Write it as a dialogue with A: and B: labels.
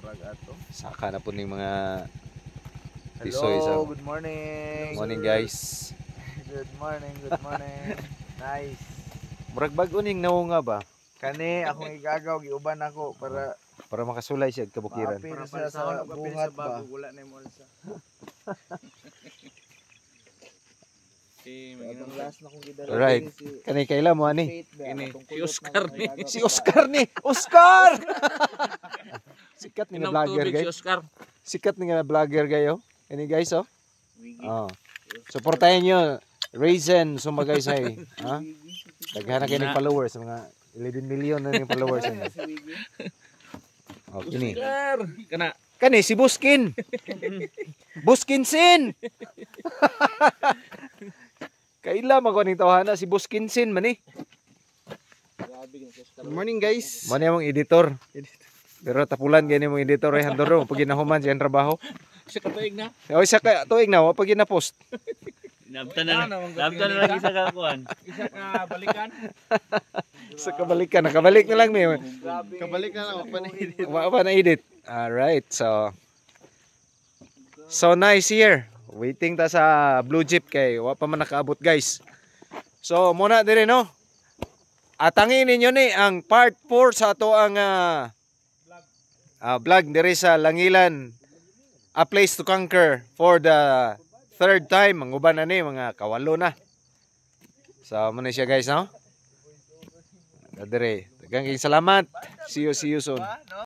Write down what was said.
A: murag ato.
B: Saka na po ni mga
A: Hello,
B: tisoy
A: good morning.
B: morning guys.
A: Good morning, good morning. Nice.
B: Murag bag-o ning naunga ba
A: Kani akong igagaw giuban ako para
B: makasulay siya kabukiran.
A: maapil siya sa buhat ba.
C: Wala na mo sa.
A: Atong last na kong gidala.
B: Alright. Kani kaila mo ani?
C: Kini, si Oscar ni.
B: Si Oscar ni. Oscar. Sikat ni nga
C: Inom
B: vlogger
C: tubig si
B: guys.
C: Oscar.
B: Sikat ni nga vlogger kayo. Kani guys oh. Oh. Suportahan niyo Raisin suma guys ay. Ha? Daghan na kayo ng followers mga 11 million na yung followers niya. Oh, kini.
C: Oscar. Kana.
B: Kani si Buskin. Buskin Sin. Kaila man ko ning tawhana si Buskin Sin man ni.
C: Good morning guys.
B: Man yung editor. Pero tapulan gani mong editor ay handoro pag ginahuman siya ang trabaho.
C: Sa katuig na.
B: O isa ka tuig na wa pag gina-post.
D: Nabtan na lagi sa kakuan.
C: Isa ka balikan.
B: Sa kabalikan, nakabalik na lang mi.
C: Kabalik na lang pa ni.
B: Wa pa na edit. All right. So nice here. Waiting ta sa Blue Jeep kay wa pa man nakaabot guys. So muna dire no. Atangin ninyo ni ang part 4 sa ato ang vlog dire sa Langilan. A place to conquer for the third time. Ang uban na ni mga kawalo na. So muna siya guys no. Dire. Daghang salamat. See you soon.